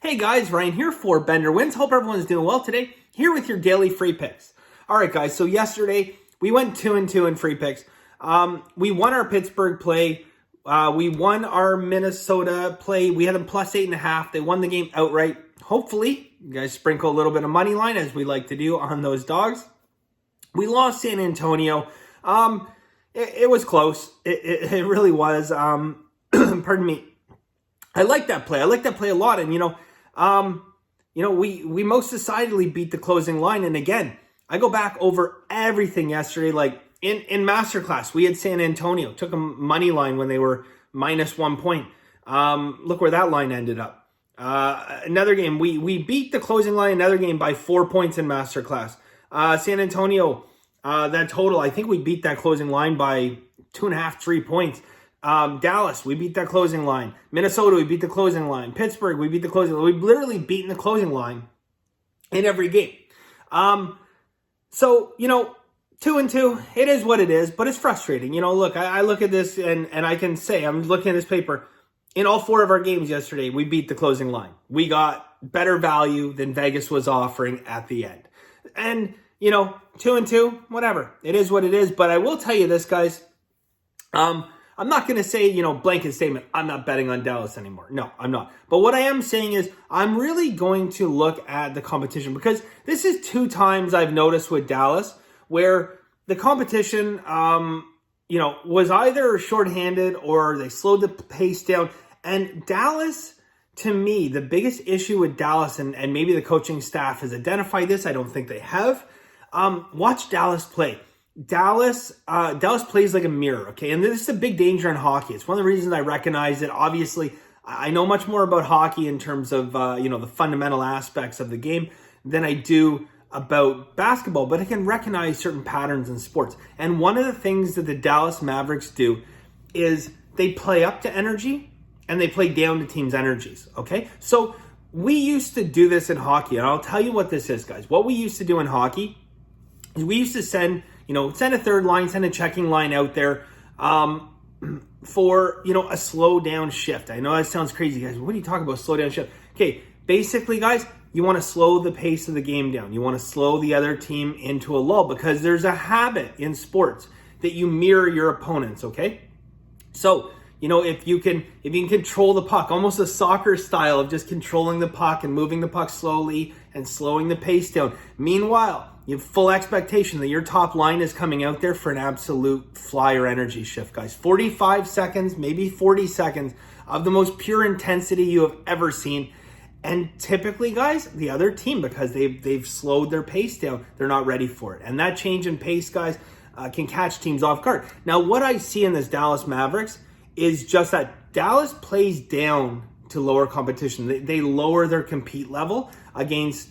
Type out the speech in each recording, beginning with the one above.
Hey guys, Ryan here for Bender Wins. Hope everyone's doing well today. Here with your daily free picks. All right, guys. So yesterday we went 2-2 in free picks. We won our Pittsburgh play. We won our Minnesota play. We had them plus 8.5. They won the game outright. Hopefully, you guys sprinkle a little bit of money line as we like to do on those dogs. We lost San Antonio. It was close. It really was. Pardon me. I like that play. I like that play a lot. And we most decidedly beat the closing line. And again, I go back over everything yesterday. Like in Masterclass, we had San Antonio. Took a money line when they were minus 1 point. Look where that line ended up. Another game, we beat the closing line, another game by 4 points in Masterclass. San Antonio, that total, I think we beat that closing line by 2.5, 3 points. Dallas, we beat that closing line. Minnesota, we beat the closing line. Pittsburgh, we beat the closing line. We've literally beaten the closing line in every game. So, 2-2, it is what it is, but it's frustrating. Look, I look at this and I can say, I'm looking at this paper. In all 4 of our games yesterday, we beat the closing line. We got better value than Vegas was offering at the end. And, 2-2, whatever. It is what it is. But I will tell you this, guys. I'm not going to say, blanket statement, I'm not betting on Dallas anymore. No, I'm not. But what I am saying is I'm really going to look at the competition because this is 2 times I've noticed with Dallas where the competition, was either shorthanded or they slowed the pace down. And Dallas, to me, the biggest issue with Dallas, and maybe the coaching staff has identified this, I don't think they have. Watch Dallas play. Dallas plays like a mirror, okay? And this is a big danger in hockey. It's one of the reasons I recognize it. Obviously, I know much more about hockey in terms of, the fundamental aspects of the game than I do about basketball, but I can recognize certain patterns in sports. And one of the things that the Dallas Mavericks do is they play up to energy and they play down to teams' energies, okay? So we used to do this in hockey, and I'll tell you what this is, guys. What we used to do in hockey is we used to send a third line, send a checking line out there for, a slow down shift. I know that sounds crazy, guys. What are you talking about, slow down shift? Okay, basically, guys, you want to slow the pace of the game down. You want to slow the other team into a lull because there's a habit in sports that you mirror your opponents, okay? So, if you can control the puck, almost a soccer style of just controlling the puck and moving the puck slowly and slowing the pace down. Meanwhile, you have full expectation that your top line is coming out there for an absolute flyer energy shift, guys. 45 seconds, maybe 40 seconds of the most pure intensity you have ever seen. And typically, guys, the other team, because they've slowed their pace down, they're not ready for it. And that change in pace, guys, can catch teams off guard. Now, what I see in this Dallas Mavericks is just that Dallas plays down to lower competition. They lower their compete level against,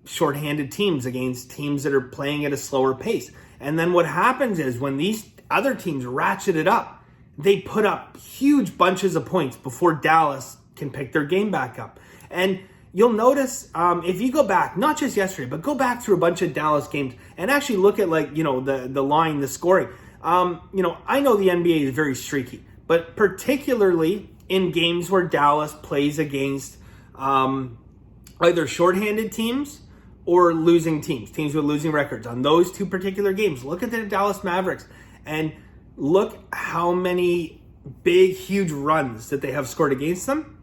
shorthanded teams, against teams that are playing at a slower pace. And then what happens is when these other teams ratchet it up, they put up huge bunches of points before Dallas can pick their game back up. And you'll notice if you go back, not just yesterday, but go back through a bunch of Dallas games and actually look at the line, the scoring. I know the NBA is very streaky, but particularly in games where Dallas plays against either shorthanded teams or losing teams with losing records. On those 2 particular games, look at the Dallas Mavericks and look how many big, huge runs that they have scored against them.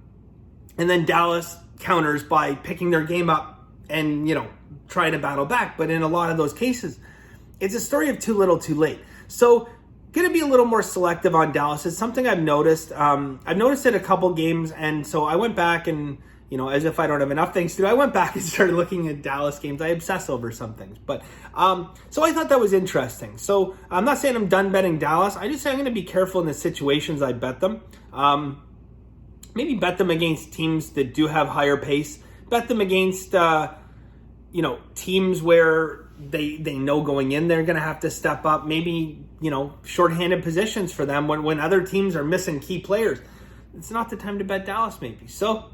And then Dallas counters by picking their game up and, trying to battle back. But in a lot of those cases, it's a story of too little, too late. So, going to be a little more selective on Dallas. It's something I've noticed. I've noticed it a couple games, and so I went back and, as if I don't have enough things to do, I went back and started looking at Dallas games. I obsess over some things. But, so I thought that was interesting. So, I'm not saying I'm done betting Dallas. I just say I'm going to be careful in the situations I bet them. Maybe bet them against teams that do have higher pace. Bet them against, teams where they know going in they're going to have to step up. Maybe, shorthanded positions for them when other teams are missing key players. It's not the time to bet Dallas maybe. So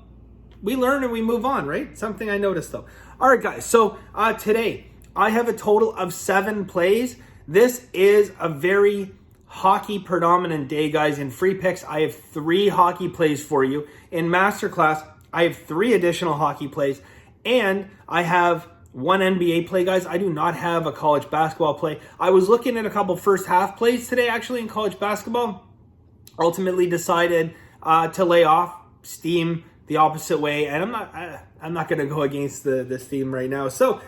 we learn and we move on, right? Something I noticed though. All right, guys. So today I have a total of 7 plays. This is a very hockey predominant day, guys. In free picks, I have 3 hockey plays for you. In Masterclass, I have 3 additional hockey plays, and I have 1 NBA play, guys. I do not have a college basketball play. I was looking at a couple first half plays today, actually, in college basketball. Ultimately decided to lay off, steam the opposite way, and I'm not going to go against this theme right now. So,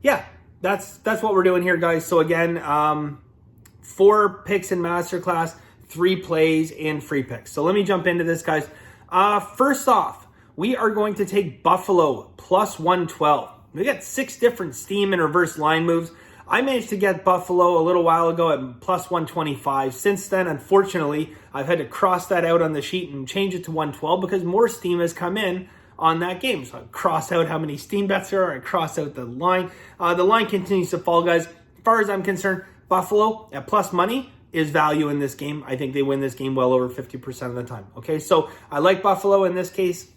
yeah, that's what we're doing here, guys. So again, 4 picks in Masterclass, 3 plays in free picks. So let me jump into this, guys. First off, we are going to take Buffalo plus 112. We got 6 different steam and reverse line moves. I managed to get Buffalo a little while ago at plus 125. Since then, unfortunately, I've had to cross that out on the sheet and change it to 112 because more steam has come in on that game. So I crossed out how many steam bets there are. I crossed out the line. The line continues to fall, guys. As far as I'm concerned, Buffalo at plus money is value in this game. I think they win this game well over 50% of the time. Okay, so I like Buffalo in this case.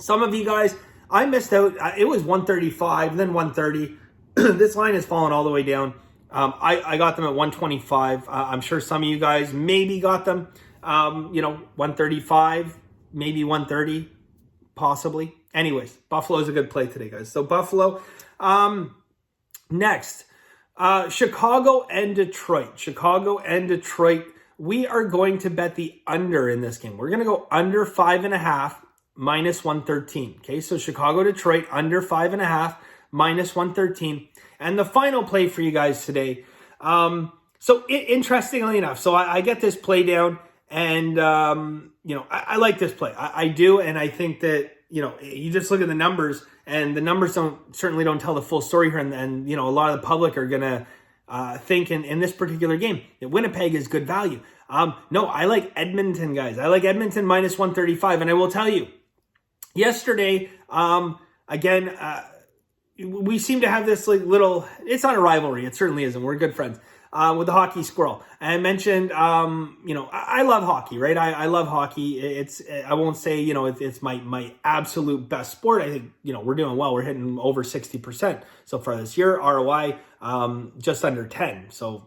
Some of you guys, I missed out. It was 135, then 130. This line has fallen all the way down. I got them at 125. I'm sure some of you guys maybe got them, 135, maybe 130, possibly. Anyways, Buffalo is a good play today, guys. So Buffalo. Next, Chicago and Detroit. Chicago and Detroit. We are going to bet the under in this game. We're going to go under 5.5 minus 113. Okay, so Chicago, Detroit, under 5.5 minus 113. And the final play for you guys today. Interestingly enough, so I get this play down, and I like this play. I do, and I think that you just look at the numbers, and the numbers certainly don't tell the full story here. And a lot of the public are gonna think in this particular game that Winnipeg is good value. No, I like Edmonton, guys. I like Edmonton minus 135, and I will tell you, yesterday, we seem to have this little, it's not a rivalry. It certainly isn't. We're good friends with the hockey squirrel. And I mentioned, I love hockey, right? I love hockey. I won't say, it's my absolute best sport. I think, we're doing well. We're hitting over 60% so far this year. ROI, just under 10. So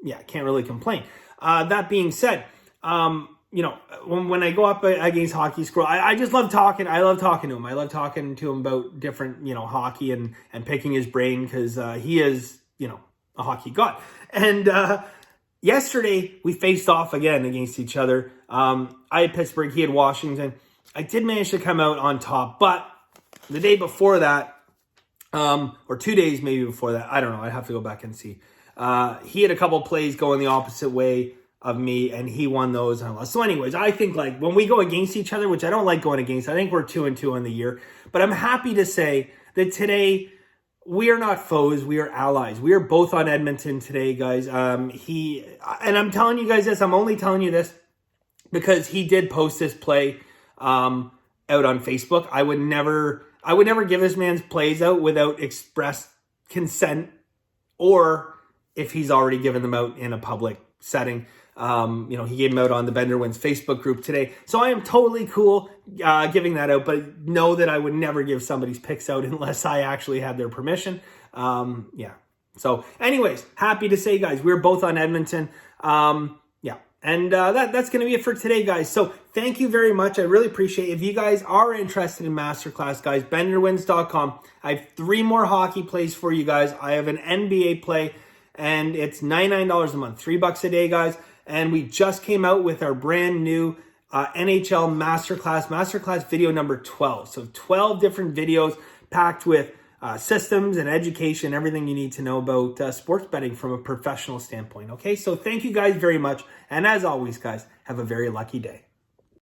yeah, can't really complain. That being said, when I go up against hockey squirrel, I just love talking. I love talking to him. I love talking to him about different, hockey and picking his brain because he is, a hockey god. And yesterday we faced off again against each other. I had Pittsburgh, he had Washington. I did manage to come out on top, but the day before that, or 2 days maybe before that, I don't know. I'd have to go back and see. He had a couple plays going the opposite way of me, and he won those. So anyways, I think when we go against each other, which I don't like going against, I think we're 2-2 on the year, but I'm happy to say that today we are not foes, we are allies. We are both on Edmonton today, guys. And I'm telling you guys this, I'm only telling you this because he did post this play out on Facebook. I would never give this man's plays out without express consent, or if he's already given them out in a public setting. He gave them out on the Bender Wins Facebook group today. So I am totally cool giving that out, but know that I would never give somebody's picks out unless I actually had their permission. Yeah. So anyways, happy to say, guys, we're both on Edmonton. Yeah. And that's going to be it for today, guys. So thank you very much. I really appreciate it. If you guys are interested in Masterclass, guys, benderwins.com. I have 3 more hockey plays for you guys. I have an NBA play, and it's $99 a month, $3 a day, guys. And we just came out with our brand new NHL Masterclass video number 12. So 12 different videos packed with systems and education, everything you need to know about sports betting from a professional standpoint. Okay, so thank you guys very much. And as always, guys, have a very lucky day.